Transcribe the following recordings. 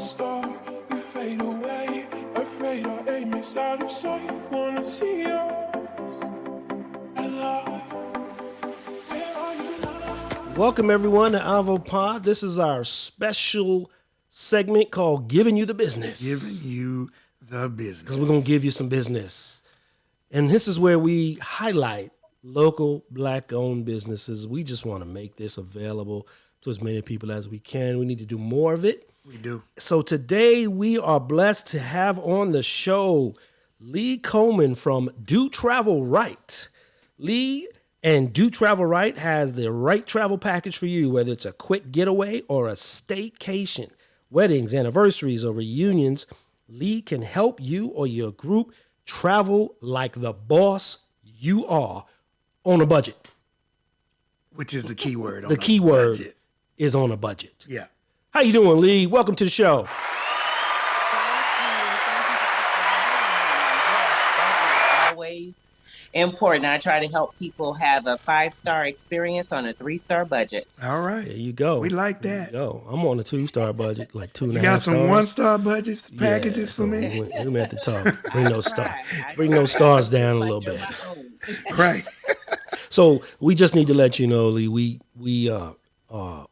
star, you fade away. Afraid our aim is out of sight. Wanna see us alive. Where are you now? Welcome everyone to Avo-Pod. This is our special segment called Giving You The Business. Giving you the business. Because we're going to give you some business. And this is where we highlight local Black-owned businesses. We just want to make this available to as many people as we can. We need to do more of it. We do. So today we are blessed to have on the show Lee Coleman from Do Travel Right. Lee and Do Travel Right has the right travel package for you, whether it's a quick getaway or a staycation. Weddings, anniversaries, or reunions, Lee can help you or your group travel like the boss you are on a budget. Which is the key word. The key word budget. is on a budget. Yeah. How you doing, Lee? Welcome to the show. Thank you for having me. Yes, always important. I try to help people have a 5-star experience on a 3-star budget. All right. There you go. We like that. Yo, I'm on a 2-star budget, like 2.5 You got some stars. 1-star budgets, packages so for me? We may have to talk. Bring those stars. I Bring try. those stars down a Like little they're bit. my own. Right. So we just need to let you know, Lee, we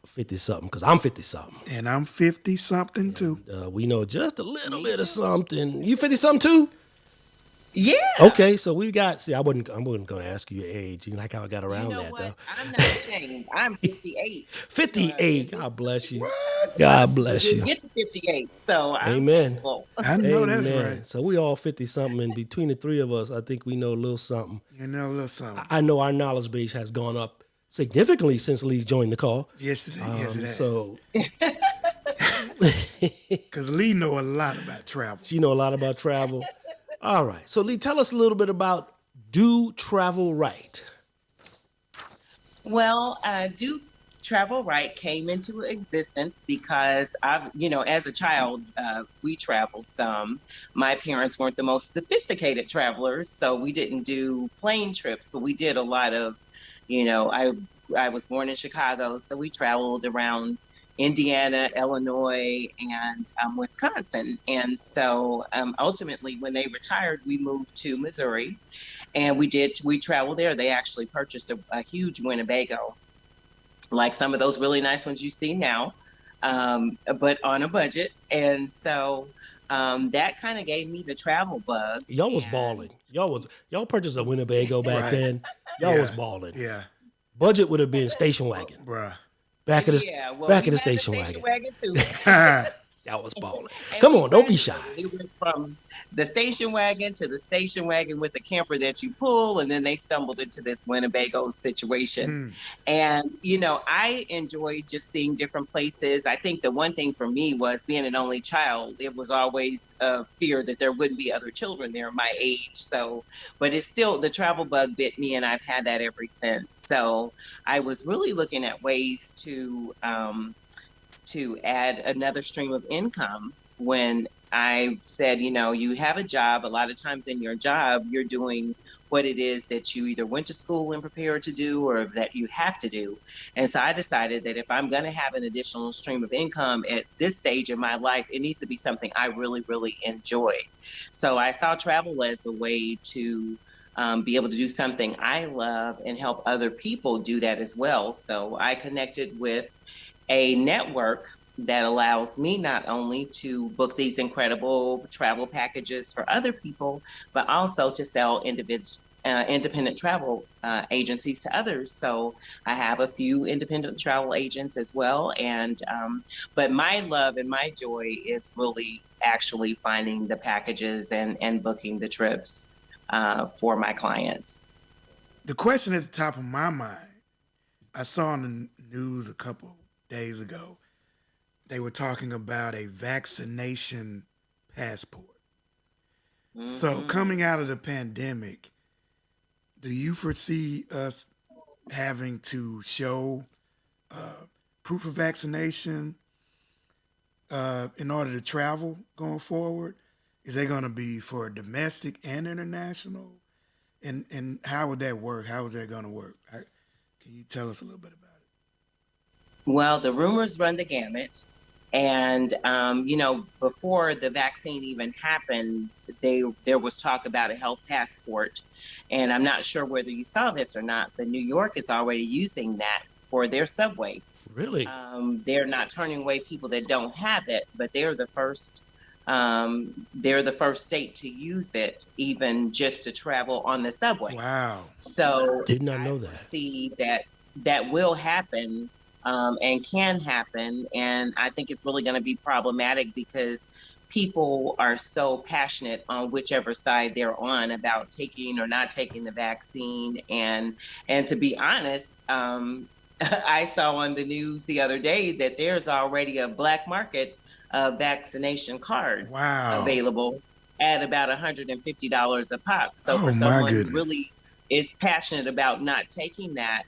50 something because I'm 50 something. And I'm 50 something too. We know just a little bit of something. You 50 something too? Yeah. Okay, so we got. See, I wasn't going to ask you your age. You like how I got around You know that what? though. I'm not ashamed. I'm 58. 58. God bless you. God bless you. Get to 58. So I'm Amen. thankful. I know that's Amen. right. So we all 50 something, and between the three of us, I think we know a little something. You know a little something. I know our knowledge base has gone up significantly since Lee joined the call. Yes, it is. Yes, it is. So Because Lee know a lot about travel. she know a lot about travel. All right. So Lee, tell us a little bit about Do Travel Right. Well, Do Travel Right came into existence because as a child, we traveled some. My parents weren't the most sophisticated travelers, so we didn't do plane trips, but we did a lot of, I was born in Chicago, so we traveled around Indiana, Illinois, and Wisconsin. And so ultimately, when they retired, we moved to Missouri, and we traveled there. They actually purchased a huge Winnebago, like some of those really nice ones you see now, but on a budget. And so that kind of gave me the travel bug. Y'all was balling. Y'all purchased a Winnebago back Right. then. Y'all Yeah. was balling. Yeah. Budget would have been station wagon. Bruh. Back of the we back of the had a station wagon. too. Y'all was balling. And Come we on, don't be shy. graduated. We went from the station wagon to the station wagon with a camper that you pull, and then they stumbled into this Winnebago situation. And, I enjoyed just seeing different places. I think the one thing for me was being an only child. It was always a fear that there wouldn't be other children there my age. So, but it's still, the travel bug bit me, and I've had that ever since. So I was really looking at ways to add another stream of income when I said, you have a job. A lot of times in your job, you're doing what it is that you either went to school and prepared to do or that you have to do. And so I decided that if I'm going to have an additional stream of income at this stage in my life, it needs to be something I really, really enjoy. So I saw travel as a way to be able to do something I love and help other people do that as well. So I connected with a network that allows me not only to book these incredible travel packages for other people, but also to sell independent travel agencies to others. So I have a few independent travel agents as well. And but my love and my joy is really actually finding the packages and booking the trips for my clients. The question at the top of my mind, I saw on the news a couple days ago, they were talking about a vaccination passport. So coming out of the pandemic, do you foresee us having to show proof of vaccination in order to travel going forward? Is they going to be for domestic and international? And how would that work? How is that going to work? Can you tell us a little bit about it? Well, the rumors run the gamut. And before the vaccine even happened, there was talk about a health passport, and I'm not sure whether you saw this or not, but New York is already using that for their subway. Really? They're not turning away people that don't have it, but they're the first. They're the first state to use it, even just to travel on the subway. Wow. So Did not I know that. foresee that will happen, and can happen, and I think it's really going to be problematic because people are so passionate on whichever side they're on about taking or not taking the vaccine, and to be honest, I saw on the news the other day that there's already a black market of vaccination cards Wow. available at about $150 a pop. So Oh, for my someone who goodness. really is passionate about not taking that,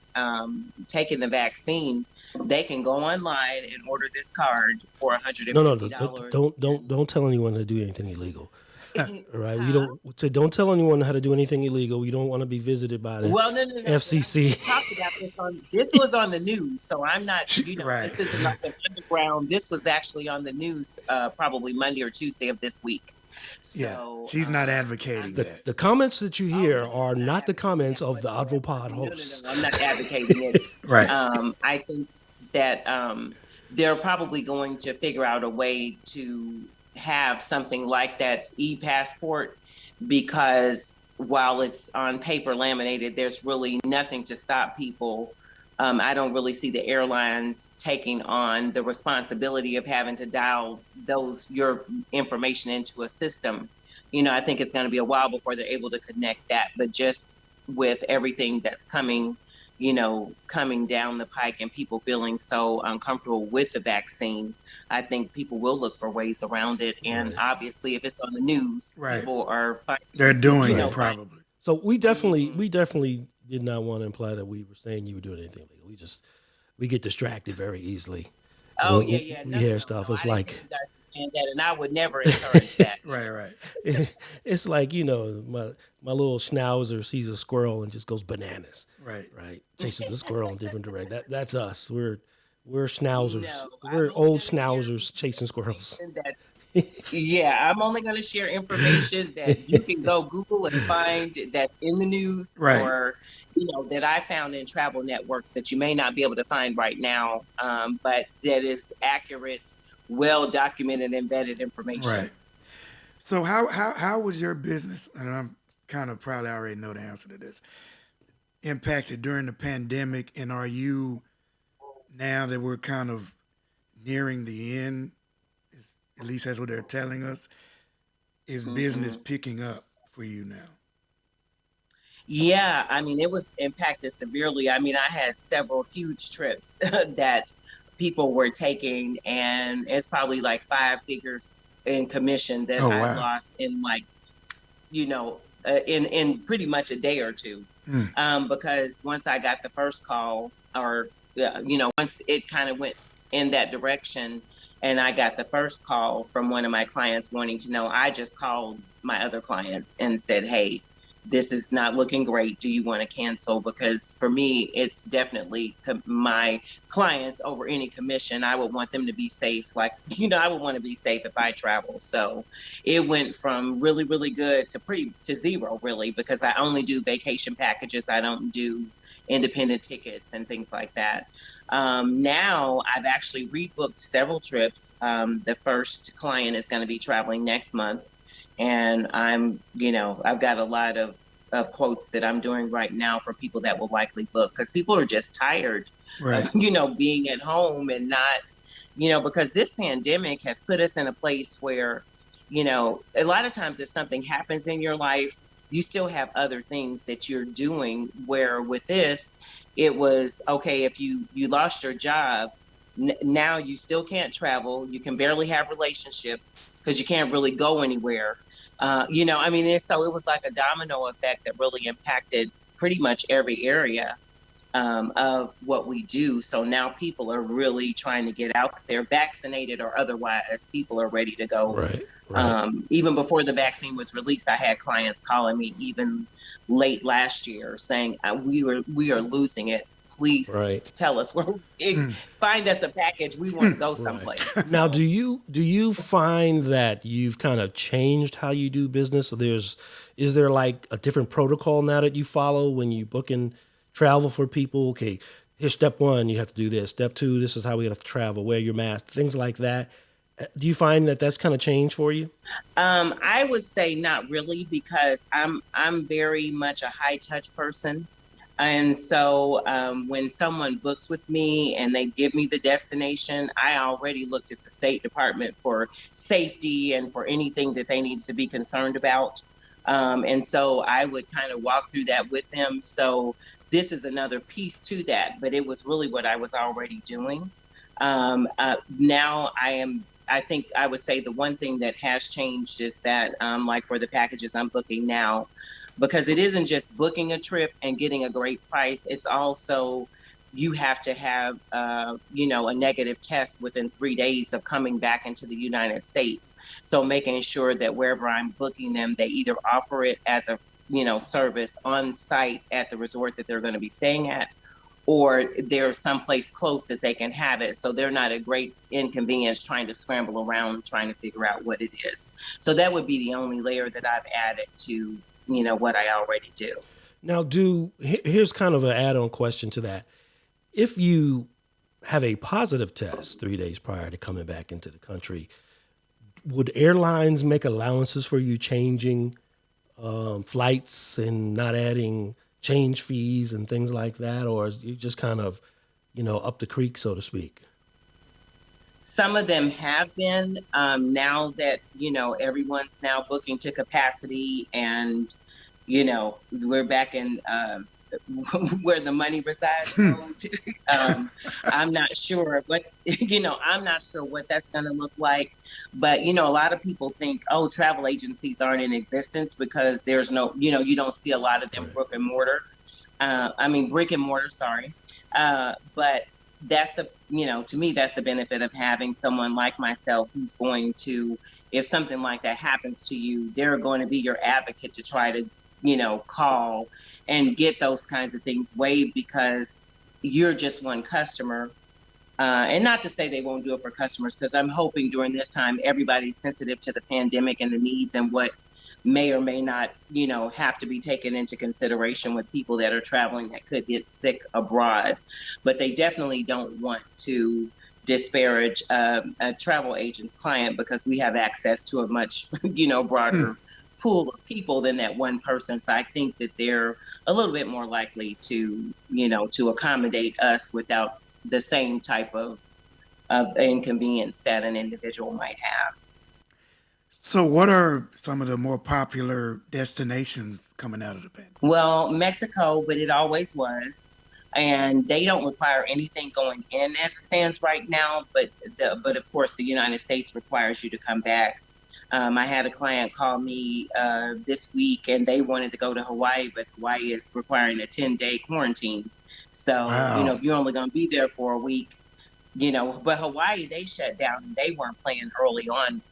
taking the vaccine, they can go online and order this card for No, $150. don't tell anyone to do anything illegal. All right, we Huh? don't tell anyone how to do anything illegal. We don't want to be visited by the Well, no. But I FCC. just talked about this this was on the news, so I'm not, Right. this isn't like an underground. This was actually on the news, probably Monday or Tuesday of this week. Yeah. So She's not advocating The, that. the comments that you hear no, are I'm not the comments of the advocating Avo-Pod that hosts. No, I'm not advocating it. Right. I think that they're probably going to figure out a way to have something like that e-passport, because while it's on paper laminated, there's really nothing to stop people. I don't really see the airlines taking on the responsibility of having to dial your information into a system. I think it's going to be a while before they're able to connect that. But just with everything that's coming down the pike, and people feeling so uncomfortable with the vaccine, I think people will look for ways around it. And Right. obviously, if it's on the news, Right. people are They're doing Right. it probably. So we definitely did not want to imply that we were saying you were doing anything illegal. We get distracted very easily. Oh, When yeah. we No. hear stuff. I It's didn't like think you guys understand that, and I would never encourage that. Right. it's like my little schnauzer sees a squirrel and just goes bananas. Right. Right, chases the squirrel in different direction. That's us. We're schnauzers. No, We're I'm only old gonna share schnauzers chasing squirrels. information yeah, I'm only going to share information that you can go Google and find that's in the news, Right. or that I found in travel networks that you may not be able to find right now, but that is accurate, well documented, embedded information. Right. So how was your business, and I'm kind of probably already know the answer to this, impacted during the pandemic, and are you, now that we're kind of nearing the end, at least that's what they're telling us, is business picking up for you now? Yeah, I mean, it was impacted severely. I mean, I had several huge trips that people were taking, and it's probably like 5 figures in commission that Oh, I wow. lost in, like, in pretty much a day or two. Because once I got the first call, or once it kind of went in that direction, and I got the first call from one of my clients wanting to know, I just called my other clients and said, hey, this is not looking great. Do you want to cancel? Because for me, it's definitely my clients over any commission. I would want them to be safe. Like, I would want to be safe if I travel. So it went from really, really good to zero, really, because I only do vacation packages. I don't do independent tickets and things like that. Now I've actually rebooked several trips. The first client is going to be traveling next month. And I've got a lot of quotes that I'm doing right now for people that will likely book, because people are just tired Right. of, being at home and not, because this pandemic has put us in a place where, a lot of times if something happens in your life, you still have other things that you're doing, where with this, it was, okay, if you lost your job, now you still can't travel. You can barely have relationships because you can't really go anywhere. I mean, so it was like a domino effect that really impacted pretty much every area of what we do. So now people are really trying to get out there, vaccinated or otherwise. People are ready to go. Right. Even before the vaccine was released, I had clients calling me even late last year saying, we are losing it. please Right. tell us where find us a package. We want to go Right. someplace. Now, do you find that you've kind of changed how you do business? So is there like a different protocol now that you follow when you book in travel for people? Okay, here's step one, you have to do this. Step two, this is how we have to travel. Wear your mask, things like that. Do you find that that's kind of changed for you? I would say not really, because I'm very much a high touch person. And so when someone books with me and they give me the destination, I already looked at the State Department for safety and for anything that they needed to be concerned about. And so I would kind of walk through that with them. So this is another piece to that, but it was really what I was already doing. Now I think I would say the one thing that has changed is that, like for the packages I'm booking now, because it isn't just booking a trip and getting a great price, it's also you have to have, a negative test within 3 days of coming back into the United States. So making sure that wherever I'm booking them, they either offer it as a, service on site at the resort that they're going to be staying at, or there's someplace close that they can have it, so they're not a great inconvenience trying to scramble around trying to figure out what it is. So that would be the only layer that I've added to what I already do. Now, here's kind of an add-on question to that. If you have a positive test 3 days prior to coming back into the country, would airlines make allowances for you changing flights and not adding change fees and things like that, or is you just kind of, up the creek, so to speak? Some of them have been, now that, everyone's now booking to capacity, and, we're back in where the money resides. I'm not sure what, I'm not sure what that's going to look like. But, a lot of people think, oh, travel agencies aren't in existence because there's no, you don't see a lot of them Right. brick and mortar, sorry. But that's to me, that's the benefit of having someone like myself who's going to, if something like that happens to you, they're going to be your advocate to try to, call and get those kinds of things waived, because you're just one customer. And not to say they won't do it for customers, because I'm hoping during this time everybody's sensitive to the pandemic and the needs and what may or may not, have to be taken into consideration with people that are traveling that could get sick abroad. But they definitely don't want to disparage a travel agent's client, because we have access to a much, broader pool of people than that one person. So I think that they're a little bit more likely to, to accommodate us without the same type of inconvenience that an individual might have. So, what are some of the more popular destinations coming out of the pandemic? Well, Mexico, but it always was. And they don't require anything going in as it stands right now, but of course the United States requires you to come back. I had a client call me this week, and they wanted to go to Hawaii, but Hawaii is requiring a 10-day quarantine. So, Wow. if you're only going to be there for a week, but Hawaii, they shut down and they weren't playing early on,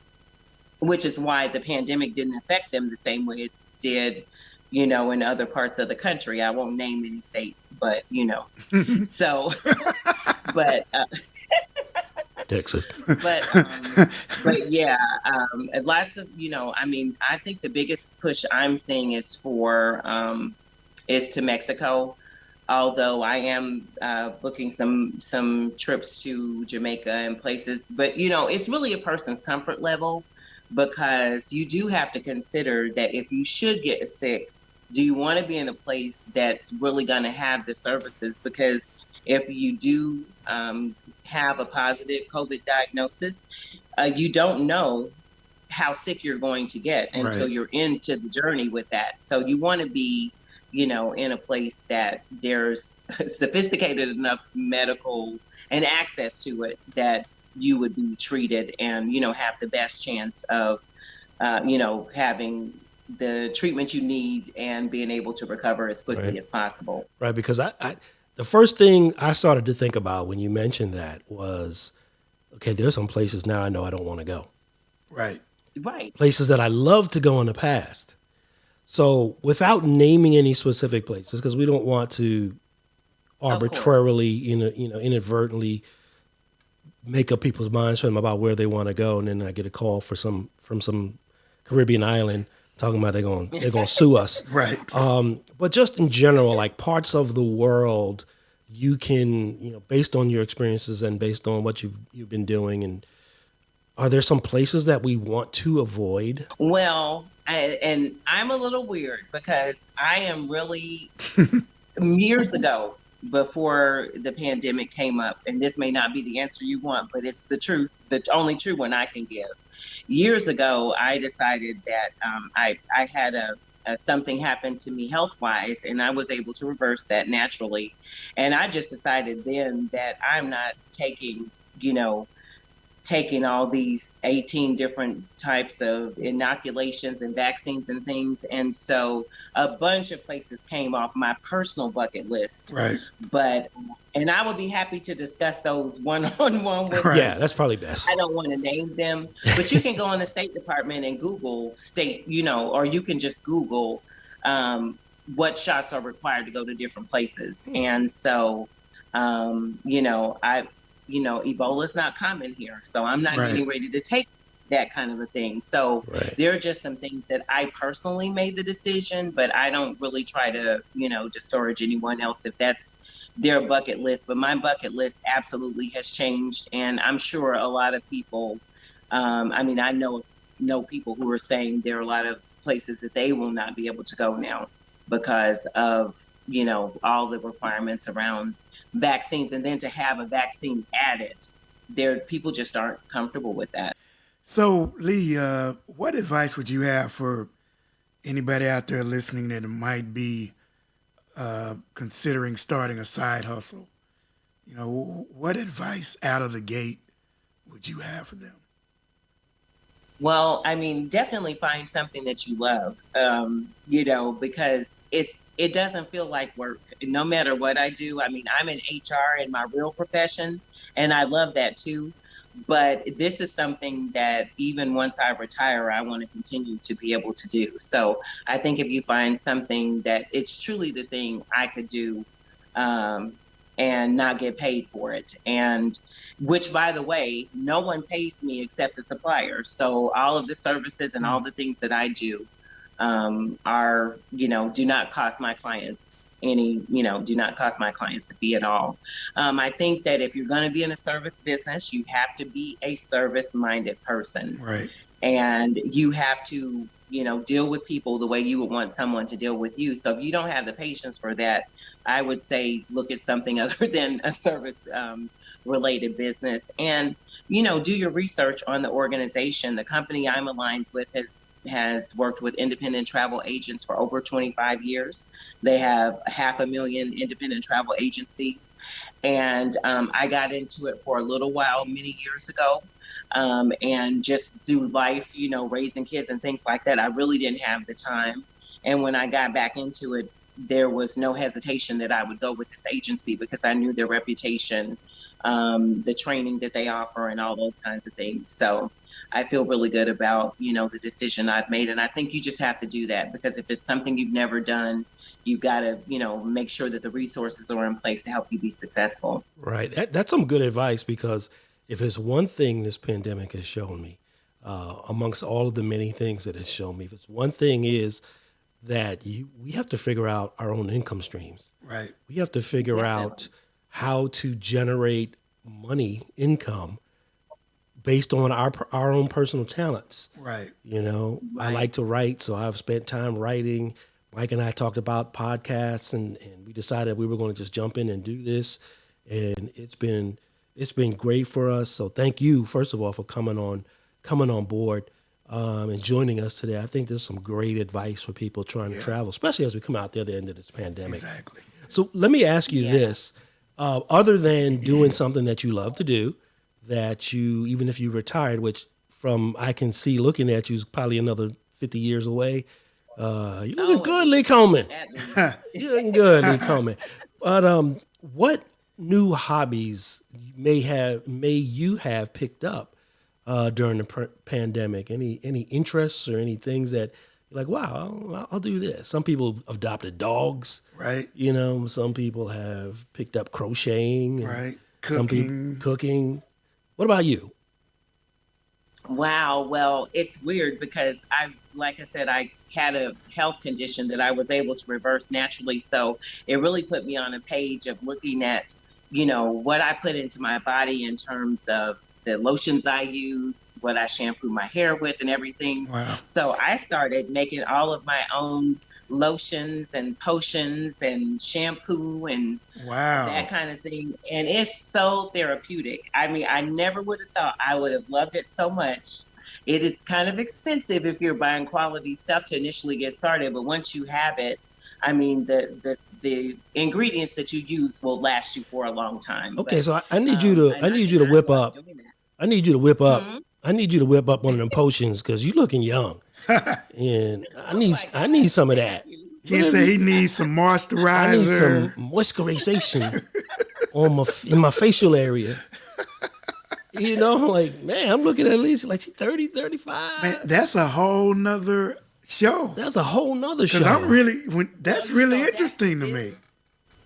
which is why the pandemic didn't affect them the same way it did, in other parts of the country. I won't name any states, but, so, but, Texas. but, but yeah, lots of, I think the biggest push I'm seeing is to Mexico. Although I am booking some trips to Jamaica and places, but it's really a person's comfort level, because you do have to consider that if you should get sick, do you want to be in a place that's really going to have the services? Because if you do have a positive COVID diagnosis, you don't know how sick you're going to get until Right. you're into the journey with that. So you want to be, in a place that there's sophisticated enough medical and access to it that you would be treated and, have the best chance of, having the treatment you need and being able to recover as quickly Right. as possible. Right, because the first thing I started to think about when you mentioned that was, okay, there's some places now I know I don't want to go. Right. Right. Places that I love to go in the past. So without naming any specific places, because we don't want to arbitrarily, inadvertently make up people's minds for them about where they want to go, and then I get a call from some Caribbean island talking about they're going to sue us. Right. But just in general, like parts of the world, you can, based on your experiences and based on what you've been doing, and are there some places that we want to avoid? Well, and I'm a little weird because I am really years ago, before the pandemic came up, and this may not be the answer you want, but it's the truth, the only true one I can give. Years ago, I decided that I had something happen to me health wise, and I was able to reverse that naturally. And I just decided then that I'm not taking all these 18 different types of inoculations and vaccines and things. And so a bunch of places came off my personal bucket list. Right. And I would be happy to discuss those one-on-one with Right. Yeah, that's probably best. I don't want to name them, but you can go on the State Department and Google state, or you can just Google what shots are required to go to different places. And so, Ebola's not common here, so I'm not getting ready to take that kind of a thing. So there are just some things that I personally made the decision, but I don't really try to, discourage anyone else if that's their bucket list. But my bucket list absolutely has changed, and I'm sure a lot of people, I know people who are saying there are a lot of places that they will not be able to go now because of, all the requirements around vaccines, and then to have a vaccine added, people just aren't comfortable with that. So, Lee, what advice would you have for anybody out there listening that might be considering starting a side hustle? What advice out of the gate would you have for them? Well, definitely find something that you love, because it doesn't feel like work. No matter what I do, I'm in HR in my real profession, and I love that too. But this is something that even once I retire, I want to continue to be able to do. So I think if you find something that it's truly the thing I could do, and not get paid for it, and which, by the way, no one pays me except the suppliers. So all of the services and all the things that I do are, do not cost my clients do not cost my clients a fee at all. I think that if you're going to be in a service business, you have to be a service-minded person. Right. And you have to, deal with people the way you would want someone to deal with you. So if you don't have the patience for that, I would say look at something other than a service related business, and, do your research on the organization. The company I'm aligned with has worked with independent travel agents for over 25 years. They have 500,000 independent travel agencies. And I got into it for a little while, many years ago. And just through life, raising kids and things like that, I really didn't have the time. And when I got back into it, there was no hesitation that I would go with this agency because I knew their reputation, the training that they offer, and all those kinds of things. So I feel really good about, the decision I've made. And I think you just have to do that, because if it's something you've never done, you've got to, make sure that the resources are in place to help you be successful. Right. That's some good advice, because if it's one thing this pandemic has shown me, amongst all of the many things that it's shown me, if it's one thing is that we have to figure out our own income streams. Right. We have to figure out how to generate money, income, based on our own personal talents. Right. I like to write, so I've spent time writing. Mike and I talked about podcasts, and we decided we were going to just jump in and do this. And it's been great for us. So thank you, first of all, for coming on board and joining us today. I think there's some great advice for people trying to travel, especially as we come out the other end of this pandemic. Exactly. So let me ask you this. Other than doing something that you love to do, that you, even if you retired, which from I can see looking at you is probably another 50 years away, you're looking good, Lee Coleman. You're looking good, Lee Coleman. But what new hobbies may you have picked up during the pandemic? Any interests or any things that You're like, wow, I'll do this. Some people adopted dogs. Right. You know, some people have picked up crocheting. And Right. some people cooking. What about you? Wow. Well, it's weird because like I said, I had a health condition that I was able to reverse naturally. So it really put me on a page of looking at, what I put into my body in terms of the lotions I use, what I shampoo my hair with and everything. Wow. So I started making all of my own lotions and potions and shampoo and Wow. that kind of thing. And it's so therapeutic. I mean, I never would have thought I would have loved it so much. It is kind of expensive if you're buying quality stuff to initially get started, but once you have it, I mean, the ingredients that you use will last you for a long time. Okay, But, so I need you to I need you to whip up. doing that. I need you to whip up. Mhm. I need you to whip up one of them potions because you looking young, and I need some of that. He said he needs some I need moisturizer. some moisturization in my facial area. Like, man, I'm looking at least like she's 30, 35. Man, that's a whole nother show. That's a whole nother show. Because that's really know, interesting to me.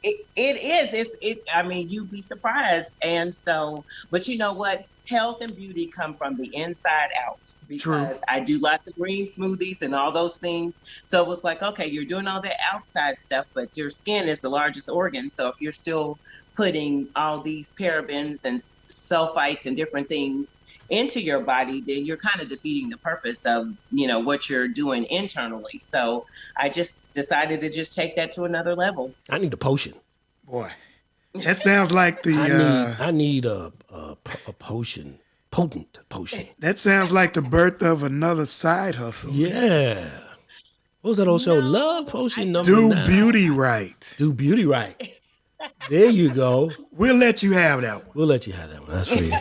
It is. I mean, you'd be surprised. And so, but you know what? Health and beauty come from the inside out. Because True. I do lots of green smoothies and all those things. So it was like, okay, you're doing all the outside stuff, but your skin is the largest organ. So if you're still putting all these parabens and sulfites and different things into your body, then you're kind of defeating the purpose of, what you're doing internally. So I just decided to just take that to another level. I need a potion. Boy, that sounds like I need a potion, potent potion. that sounds like the birth of another side hustle. Yeah. What was that old show? No, Love Potion number Do 9. beauty right. Do beauty right. There you go. We'll let you have that one. We'll let you have that one. That's free.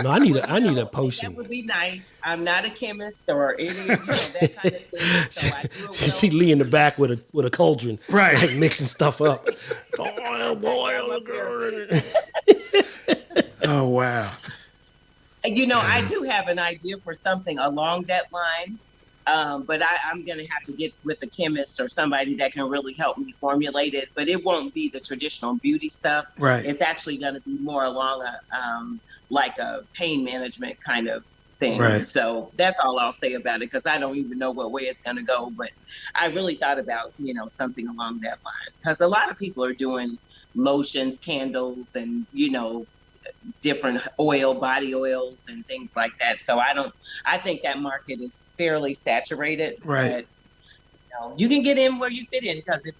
No, I need a potion. That would be nice. I'm not a chemist or any, that kind of thing. So I do it You see Lee in the back with a cauldron, Right. like mixing stuff up. Boil. Oh, wow. I do have an idea for something along that line. But I'm going to have to get with a chemist or somebody that can really help me formulate it. But it won't be the traditional beauty stuff. Right. It's actually going to be more along like a pain management kind of thing. Right. So that's all I'll say about it because I don't even know what way it's going to go. But I really thought about, something along that line because a lot of people are doing lotions, candles, and, different body oils and things like that. So I think that market is fairly saturated. Right. But you can get in where you fit in because if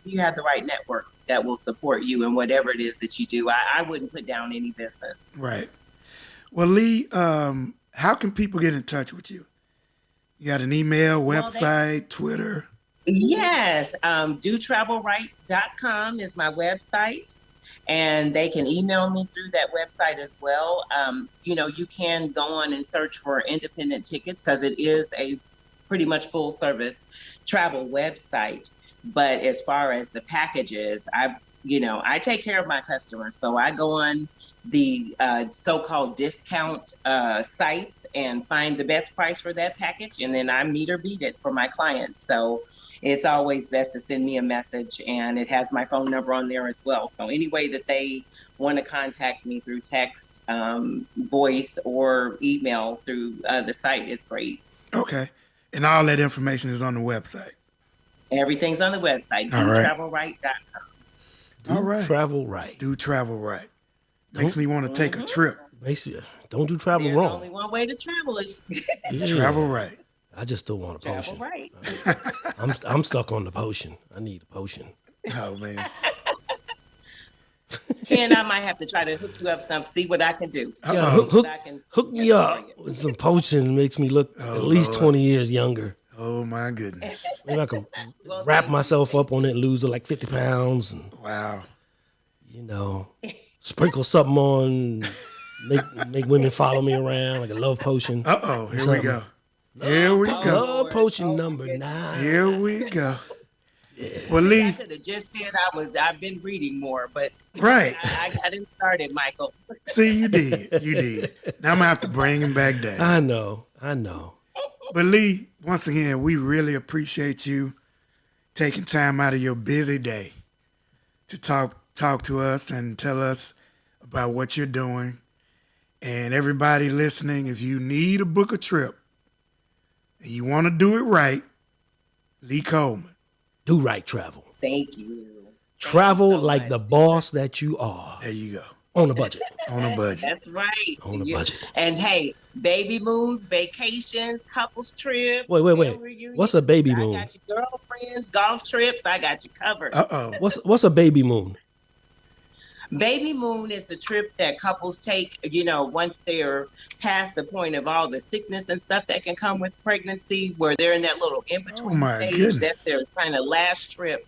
you have the right network that will support you in whatever it is that you do, I wouldn't put down any business. Right. Well, Lee, how can people get in touch with you? You got an email, website, Twitter? Yes. DoTravelRight.com is my website. And they can email me through that website as well. You can go on and search for independent tickets because it is a pretty much full service travel website. But as far as the packages, I take care of my customers. So I go on the so-called discount sites and find the best price for that package. And then I meet or beat it for my clients. So it's always best to send me a message, and it has my phone number on there as well. So any way that they want to contact me through text, voice, or email through the site is great. Okay. And all that information is on the website. Everything's on the website, All right. DoTravelRight.com. All right. Travel right. Do travel right. Makes me want to take a trip. Basically, don't do travel There's wrong. only one way to travel it. Yeah. Travel right. I just don't want a Travel potion. right. I'm stuck on the potion. I need a potion. Oh, man. Ken, I might have to try to hook you up see what I can do. Yeah, Uh-oh. hook me up with some potion. Makes me look at least Lord. 20 years younger. Oh, my goodness. Maybe I can Well, wrap thank myself up on it and lose like 50 pounds and, Wow. sprinkle something on, make women follow me around like a love potion. Uh-oh. Here we Something. go. Here we go. Love potion number 9. Here we go. Well, Lee, I could have just said I've been reading more, but right. I didn't start it, Michael. See, you did. You did. Now I'm going to have to bring him back down. I know. But Lee, once again, we really appreciate you taking time out of your busy day to talk to us and tell us about what you're doing. And everybody listening, if you need to book a trip and you want to do it right, Lee Coleman. Do right travel. Thank you. Travel Thank you so like much. the boss that you are. There you go. On a budget. On a budget. That's right. On a budget. And hey, baby moons, vacations, couples trips. Wait. family reunions. What's a baby moon? I got your girlfriends, golf trips. I got you covered. Uh-oh. What's a baby moon? Baby moon is the trip that couples take, once they're past the point of all the sickness and stuff that can come with pregnancy, where they're in that little in-between stage. Goodness. That's their kind of last trip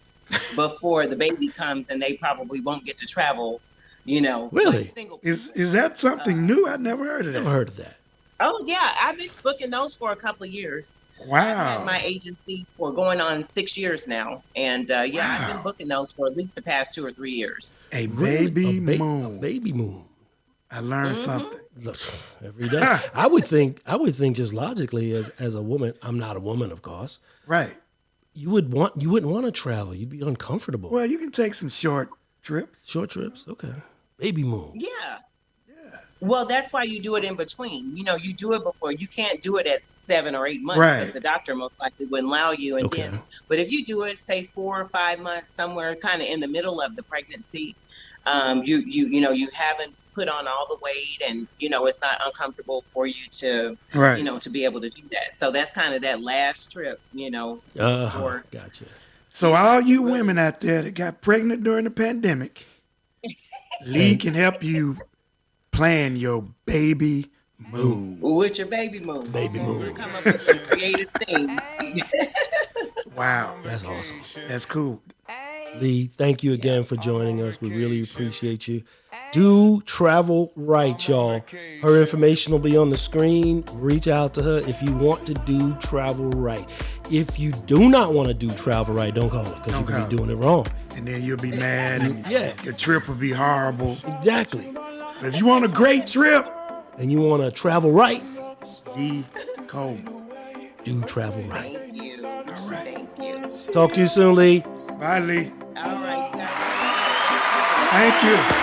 before the baby comes, and they probably won't get to travel, Really? like single Is people. that something new? I never heard of that. Never heard of that. Oh, yeah. I've been booking those for a couple of years. I've Wow. had my agency for going on 6 years now. And I've been booking those for at least the past 2 or 3 years. A Really? baby A moon. baby moon. I learned something. Look, every day. I would think just logically as a woman, I'm not a woman, of course. Right. You wouldn't want to travel. You'd be uncomfortable. Well, you can take some short trips. Short trips, okay. Baby moon. Yeah. Well, that's why you do it in between. You do it before. You can't do it at 7 or 8 months because Right. the doctor most likely wouldn't allow you. And Okay. but if you do it, say 4 or 5 months, somewhere kind of in the middle of the pregnancy, you haven't put on all the weight, and it's not uncomfortable for you to Right. to be able to do that. So that's kind of that last trip. Uh-huh. Gotcha. So all you women out there that got pregnant during the pandemic, Lee can help you plan your baby moon. With your baby moon. Baby moon. We'll come up with some creative things. Wow. That's awesome. That's cool. Lee, thank you again for joining us. We really appreciate you. Do travel right, y'all. Her information will be on the screen. Reach out to her if you want to do travel right. If you do not want to do travel right, don't call her because you could be doing it wrong. And then you'll be mad and Yeah. your trip will be horrible. Exactly. But if you want a great trip, And you want to travel right, Lee Coleman. do travel right. Thank you. All right. Thank you. Talk to you soon, Lee. Bye, Lee. All right, guys. Thank you.